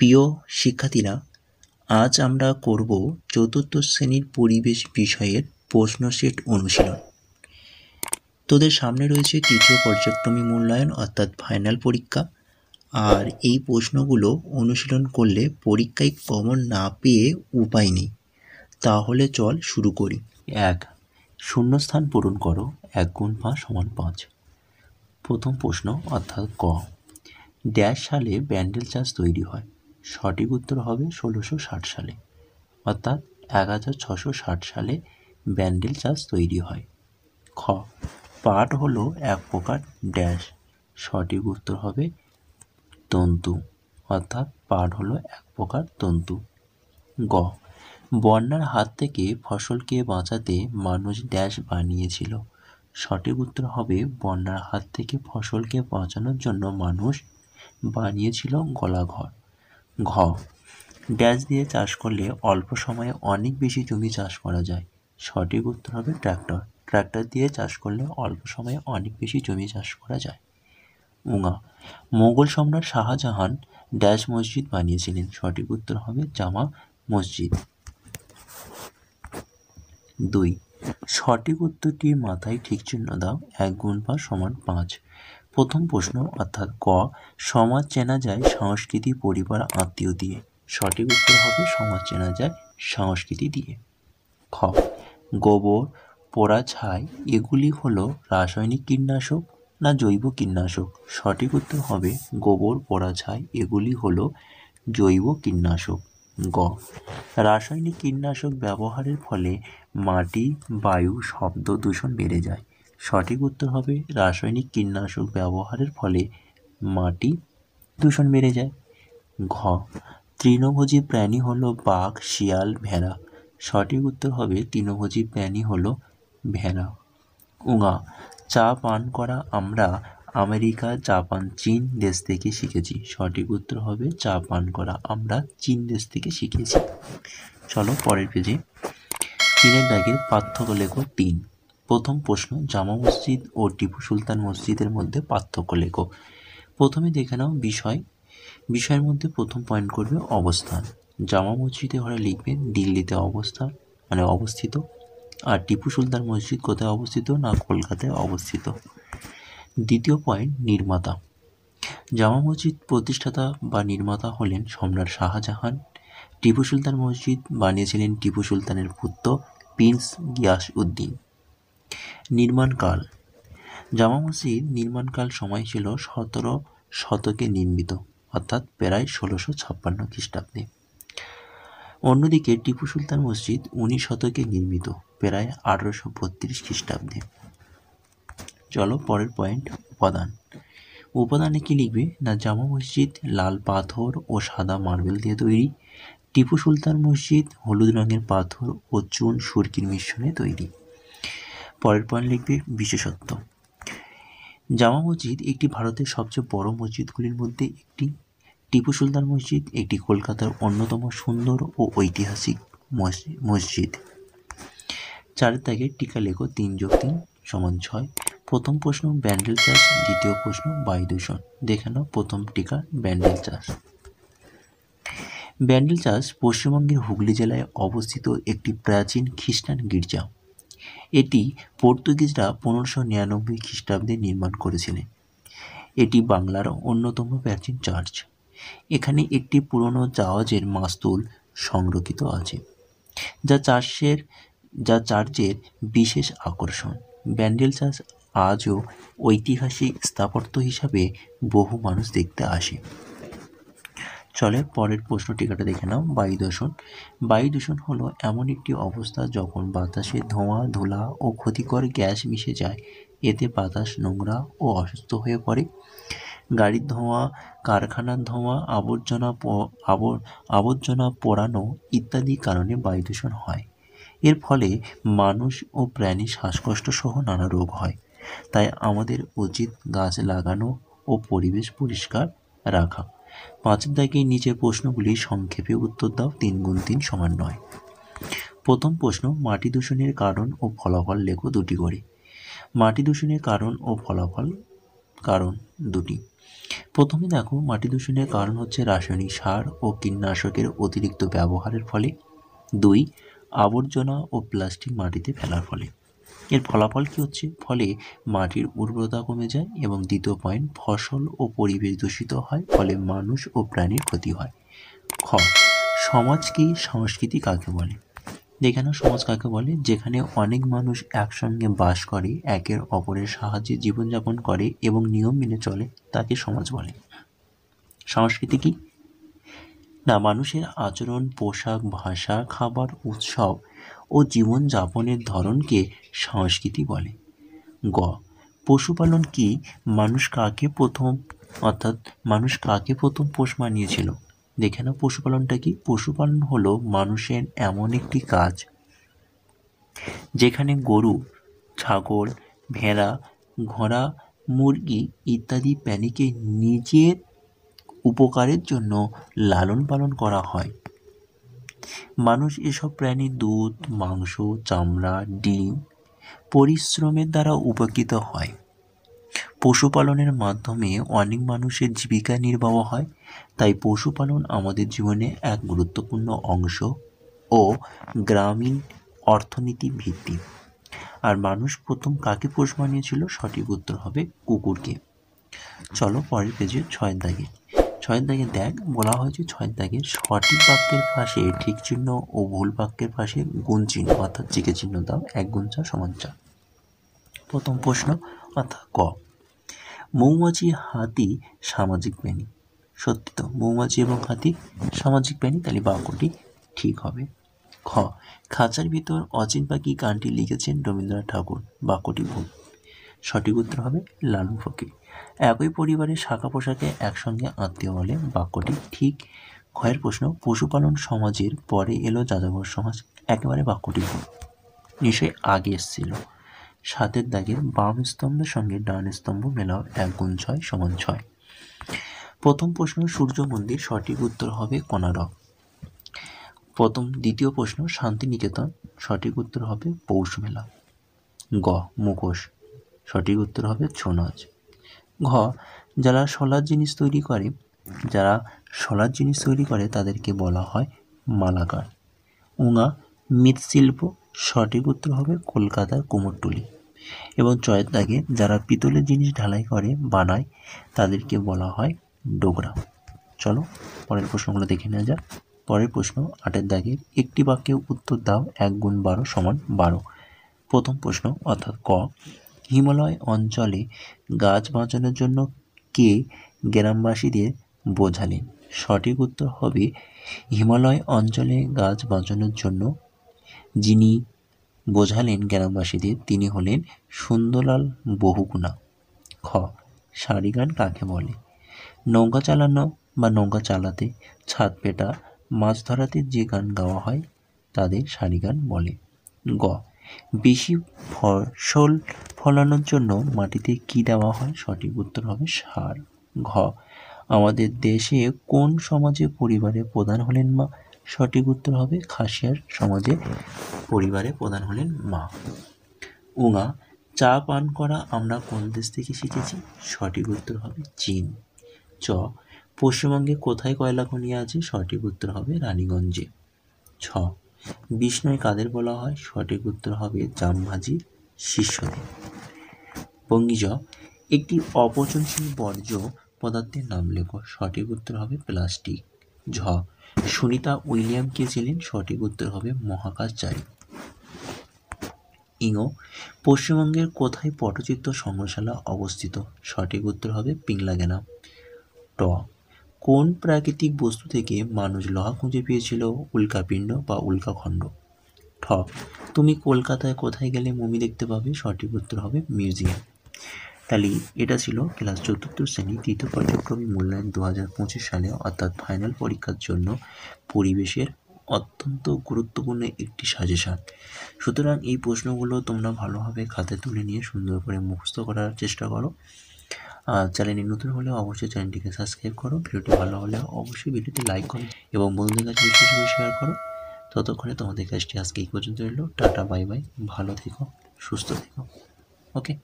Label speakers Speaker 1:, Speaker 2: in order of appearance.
Speaker 1: প্রিয় শিক্ষার্থীরা, আজ আমরা করব চতুর্থ শ্রেণীর পরিবেশ বিষয়ের প্রশ্ন সেট অনুশীলন। তোদের সামনে রয়েছে তৃতীয় পর্যায়ক্রমিক মূল্যায়ন অর্থাৎ ফাইনাল পরীক্ষা। আর এই প্রশ্নগুলো অনুশীলন করলে পরীক্ষায় কমন না পেয়ে উপায় নেই। তাহলে চল শুরু করি। 1. শূন্যস্থান পূরণ করো। 1 গুণ 5 সমান 5। প্রথম প্রশ্ন অর্থাৎ ক, ড্যাশ সালে ব্যান্ডেল চাষ তৈরি হয়? সঠিক উত্তর হবে 1660 সালে, অর্থাৎ 1660 সালে ব্যান্ডেল চাষ তৈরি হয়। খ, পাট হলো এক প্রকার ড্যাশ। সঠিক উত্তর হবে তন্তু, অর্থাৎ পাট হলো এক প্রকার তন্তু। গ, বন্যার হাত থেকে ফসলকে বাঁচাতে মানুষ ড্যাশ বানিয়েছিল? সঠিক উত্তর হবে বন্যার হাত থেকে ফসলকে বাঁচানোর জন্য মানুষ বানিয়েছিল গলাঘর। ঘ, ড্যাশ দিয়ে চাষ করলে অল্প সময়ে অনেক বেশি জমি চাষ করা যায়? সঠিক উত্তর হবে ট্র্যাক্টর। ট্র্যাক্টর দিয়ে চাষ করলে অল্প সময়ে অনেক বেশি জমি চাষ করা যায়। উঙা, মোগল সম্রাট শাহজাহান ড্যাশ মসজিদ বানিয়েছিলেন? সঠিক উত্তর হবে জামা মসজিদ। 2. সঠিক উত্তরটির মাথায় ঠিক চিহ্ন দাও। 1 গুণ 5 সমান 5। প্রথম প্রশ্ন অর্থাৎ ক, সমাজ চেনা যায় সংস্কৃতি, পরিবার, আত্মীয় দিয়ে? সঠিক উত্তর হবে সমাজ চেনা যায় সংস্কৃতি দিয়ে। খ, গোবর, পোড়া ছাই এগুলি হলো রাসায়নিক কীটনাশক না জৈব কীটনাশক? সঠিক উত্তর হবে গোবর, পোড়া ছাই এগুলি হলো জৈব কীটনাশক। গ, রাসায়নিক কীটনাশক ব্যবহারের ফলে মাটি, বায়ু, শব্দ দূষণ বেড়ে যায়? সঠিক উত্তর হবে রাসায়নিক কীটনাশক ব্যবহারের ফলে মাটি দূষণ বেড়ে যায়। ঘ, তৃণভোজী প্রাণী হলো বাঘ, শিয়াল, ভেড়া? সঠিক উত্তর হবে তৃণভোজী প্রাণী হলো ভেড়া। উঙা, চা পান করা আমরা আমেরিকা, জাপান, চীন দেশ থেকে শিখেছি? সঠিক উত্তর হবে চা পান করা আমরা চীন দেশ থেকে শিখেছি। চলো পরের পেজে। 3 দাগের পার্থক্য লেখো 3। প্রথম প্রশ্ন, জামা মসজিদ ও টিপু সুলতান মসজিদের মধ্যে পার্থক্য লেখো। প্রথমে দেখে নাও বিষয়। বিষয়ের মধ্যে প্রথম পয়েন্ট করবে অবস্থান। জামা মসজিদে ঘরে লিখবে দিল্লিতে অবস্থিত। আর টিপু সুলতান মসজিদ কোথায় অবস্থিত? না কলকাতায় অবস্থিত। দ্বিতীয় পয়েন্ট নির্মাতা। জামা মসজিদ প্রতিষ্ঠাতা বা নির্মাতা হলেন সম্রাট শাহজাহান। টিপু সুলতান মসজিদ বানিয়েছিলেন টিপু সুলতানের পুত্র প্রিন্স গিয়াসউদ্দিন। নির্মাণকাল। জামা মসজিদ নির্মাণকাল সময় ছিল 17 শতকে নির্মিত, অর্থাৎ প্রায় 1656 খ্রিস্টাব্দে। অন্যদিকে টিপু সুলতান মসজিদ 19 শতকে নির্মিত, প্রায় 1832 খ্রিস্টাব্দে। চলো পরের পয়েন্ট, উপাদান। উপাদানে কি লিখবে? না জামা মসজিদ লাল পাথর ও সাদা মার্বেল দিয়ে তৈরি। টিপু সুলতান মসজিদ হলুদ রঙের পাথর ও চুন সুরকির মিশ্রণে তৈরি। পরের পয়েন্ট লিখবে বিশেষত্ব। জামা মসজিদ একটি ভারতের সবচেয়ে বড় মসজিদগুলির মধ্যে একটি। টিপু সুলতান মসজিদ একটি কলকাতার অন্যতম সুন্দর ও ঐতিহাসিক মসজিদ। 4 দাগে টিকা লেখো 3 + 3 = 6। প্রথম প্রশ্ন ব্যান্ডেল চাষ, দ্বিতীয় প্রশ্ন বায়ু দূষণ। দেখে নাও প্রথম টিকা ব্যান্ডেল চাষ। ব্যান্ডেল চাষ পশ্চিমবঙ্গের হুগলি জেলায় অবস্থিত একটি প্রাচীন খ্রিস্টান গির্জা। এটি পর্তুগিজরা 1599 খ্রিস্টাব্দে নির্মাণ করেছিলেন। এটি বাংলার অন্যতম প্রাচীন চার্চ। এখানে একটি পুরনো জাহাজের মাস্তুল সংরক্ষিত আছে, যা চার্চের বিশেষ আকর্ষণ। ব্যান্ডেল চার্চ আজও ঐতিহাসিক স্থাপত্য হিসাবে বহু মানুষ দেখতে আসে। চলে পরের প্রশ্ন টিকাটা দেখে নাও, বায়ু দূষণ। বায়ু দূষণ হলো এমন একটি অবস্থা যখন বাতাসে ধোঁয়া, ধুলা ও ক্ষতিকর গ্যাস মিশে যায়। এতে বাতাস নোংরা ও অসুস্থ হয়ে পড়ে। গাড়ির ধোঁয়া, কারখানার ধোঁয়া, আবর্জনা পোড়ানো ইত্যাদি কারণে বায়ু দূষণ হয়। এর ফলে মানুষ ও প্রাণীর শ্বাসকষ্ট সহ নানা রোগ হয়। তাই আমাদের উচিত গাছ লাগানো ও পরিবেশ পরিষ্কার রাখা। 5 দাগে নিচের প্রশ্নগুলি সংক্ষেপে উত্তর দাও। 3 × 3 = 9। প্রথম প্রশ্ন, মাটি দূষণের কারণ ও ফলাফল লেখো 2টি করে। মাটি দূষণের কারণ ও ফলাফল কারণ 2টি। প্রথমে দেখো, মাটি দূষণের কারণ হচ্ছে রাসায়নিক সার ও কীটনাশকের অতিরিক্ত ব্যবহারের ফলে। 2, আবর্জনা ও প্লাস্টিক মাটিতে ফেলার ফলে। এর ফলাফল কী হচ্ছে? ফলে মাটির উর্বরতা কমে যায়। এবং দ্বিতীয় পয়েন্ট, ফসল ও পরিবেশ দূষিত হয়, ফলে মানুষ ও প্রাণীর ক্ষতি হয়। খ, সমাজ কি, সংস্কৃতি কাকে বলে? দেখে নাও, সমাজ কাকে বলে? যেখানে অনেক মানুষ একসঙ্গে বাস করে, একের অপরের সাহায্যে জীবনযাপন করে এবং নিয়ম মেনে চলে, তাকে সমাজ বলে। সংস্কৃতি কি? না, মানুষের আচরণ, পোশাক, ভাষা, খাবার, উৎসব ও জীবনযাপনের ধরনকে সংস্কৃতি বলে। গ, পশুপালন কি? মানুষ কাকে প্রথম পোষ মানিয়েছিল? দেখে নাও, পশুপালনটা কি? পশুপালন হলো মানুষের এমন একটি কাজ যেখানে গরু, ছাগল, ভেড়া, ঘোড়া, মুরগি ইত্যাদি প্রাণীকে নিজের উপকারের জন্য লালন পালন করা হয়। মানুষ এসব প্রাণীর দুধ, মাংস, চামড়া, ডিম পরিশ্রমের দ্বারা উপকৃত হয়। পশুপালনের মাধ্যমে অনেক মানুষের জীবিকা নির্বাহ হয়। তাই পশুপালন আমাদের জীবনে এক গুরুত্বপূর্ণ অংশ ও গ্রামীণ অর্থনীতির ভিত্তি। আর মানুষ প্রথম কাকে পোষ মানিয়েছিল? সঠিক উত্তর হবে কুকুরকে। চলো পরের পেজে 6 দাগে। 6 দাগে দেখ, বলা হয়েছে 6 দাগে সঠিক বাক্যের পাশে ঠিক চিহ্ন ও ভুল বাক্যের পাশে গুণ চিহ্ন অর্থাৎ চিকে চিহ্ন দাও। 1 গুণ 4 সমান 4। প্রথম প্রশ্ন অর্থাৎ ক, মৌমাছি, হাতি সামাজিক প্রাণী। সত্যি তো, মৌমাছি এবং হাতি সামাজিক প্রাণী, তাহলে বাক্যটি ঠিক হবে। খ, খাঁচার ভিতর অচিন পাখি গানটি লিখেছেন রবীন্দ্রনাথ ঠাকুর। বাক্যটি ভুল। সঠিক উত্তর হবে লালন ফকির। একই পরিবারের শাখা পোশাকে একসঙ্গে আত্মীয় বলে। বাক্যটি ঠিক। ক্ষয়ের প্রশ্ন, পশুপালন সমাজের পরে এলো যাযাবর সমাজ। একেবারে বাক্যটি ভুল, নিশ্চয়ই আগে এসেছিল। 7 দাগের বাম স্তম্ভের সঙ্গে ডান স্তম্ভ মেলাও। 1 গুণ 6 সমান 6। প্রথম প্রশ্ন, সূর্য মন্দির। সঠিক উত্তর হবে কোণারক। দ্বিতীয় প্রশ্ন, শান্তিনিকেতন। সঠিক উত্তর হবে পৌষ মেলা। গ, মুখোশ। সঠিক উত্তর হবে ছৌ নাচ। ঘ, যারা শোলার জিনিস তৈরি করে তাদেরকে বলা হয় মালাকার। উঙা, মৃৎশিল্প। সঠিক উত্তর হবে কলকাতার কুমোরটুলি। এবং 6 দাগে যারা পিতলের জিনিস ঢালাই করে বানায় তাদেরকে বলা হয় ডোগরা। চলো পরের প্রশ্নগুলো দেখে নেওয়া যাক। পরের প্রশ্ন 8 দাগের একটি বাক্যে উত্তর দাও। 1 গুণ 12 সমান 12। প্রথম প্রশ্ন অর্থাৎ ক, হিমালয় অঞ্চলে গাছ বাঁচানোর জন্য কে গ্রামবাসীদের বোঝালেন? সঠিক উত্তর হবে হিমালয় অঞ্চলে গাছ বাঁচানোর জন্য যিনি বোঝালেন গ্রামবাসীদের তিনি হলেন সুন্দরলাল বহুগুণা। খ, সারি গান কাকে বলে? নৌকা চালানো বা নৌকা চালাতে, ছাদ পেটা, মাছ ধরাতে যে গান গাওয়া হয় তাদের সারি গান বলে। গ, বেশি ফসল ফলানোর জন্য মাটিতে কি দেওয়া হয়? সঠিক উত্তর হবে সার। ঘ, আমাদের দেশে কোন সমাজে পরিবারের প্রধান হলেন মা? সঠিক উত্তর হবে খাসিয়ার সমাজে পরিবারের প্রধান হলেন মা। উঙা, চা পান করা আমরা কোন দেশ থেকে শিখেছি? সঠিক উত্তর হবে চীন। চ, পশ্চিমবঙ্গে কোথায় কয়লা খনি আছে? সঠিক উত্তর হবে রানীগঞ্জে। ছ, বিষ্ণয় কাদের বলা হয়? সঠিক উত্তর হবে জামভাজি শিষ্যদের। ভঙ্গিজ, একটি অপচনশীল বর্জ্য পদার্থের নাম লেখো। সঠিক উত্তর হবে প্লাস্টিক। ঝ, সুনিতা উইলিয়াম কে ছিলেন? সঠিক উত্তর হবে মহাকাশচারী। ইঙ, পশ্চিমবঙ্গের কোথায় পটচিত্র সংগ্রহশালা অবস্থিত? সঠিক উত্তর হবে পিংলা গ্রাম। ট, কোন প্রাকৃতিক বস্তু থেকে মানুষ লোহা খুঁজে পেয়েছিল? উল্কাপিণ্ড বা উল্কাখণ্ড। ঠ, তুমি কলকাতায় কোথায় গেলে মমি দেখতে পাবে? সঠিক উত্তর হবে মিউজিয়াম। তাহলে এটা ছিল ক্লাস 4th শ্রেণী 3য় পর্যায়ক্রমিক মূল্যায়ন 2025 সালে অর্থাৎ ফাইনাল পরীক্ষার জন্য পরিবেশের অত্যন্ত গুরুত্বপূর্ণ একটি সাজেশান। সুতরাং এই প্রশ্নগুলো তোমরা ভালোভাবে খাতে তুলে নিয়ে সুন্দর করে মুখস্থ করার চেষ্টা করো। চ্যানেলে নতুন হলে অবশ্যই চ্যানেলটিকে সাবস্ক্রাইব করো। ভিডিওটি ভালো হলে অবশ্যই ভিডিওটি লাইক করো এবং বন্ধুদের কাছে বেশি বেশি শেয়ার করো। ততক্ষণে তোমাদের কাজটি আজকে এই পর্যন্ত রইল। টাটা, বাই বাই, ভালো থেকো, সুস্থ থেকো। ওকে।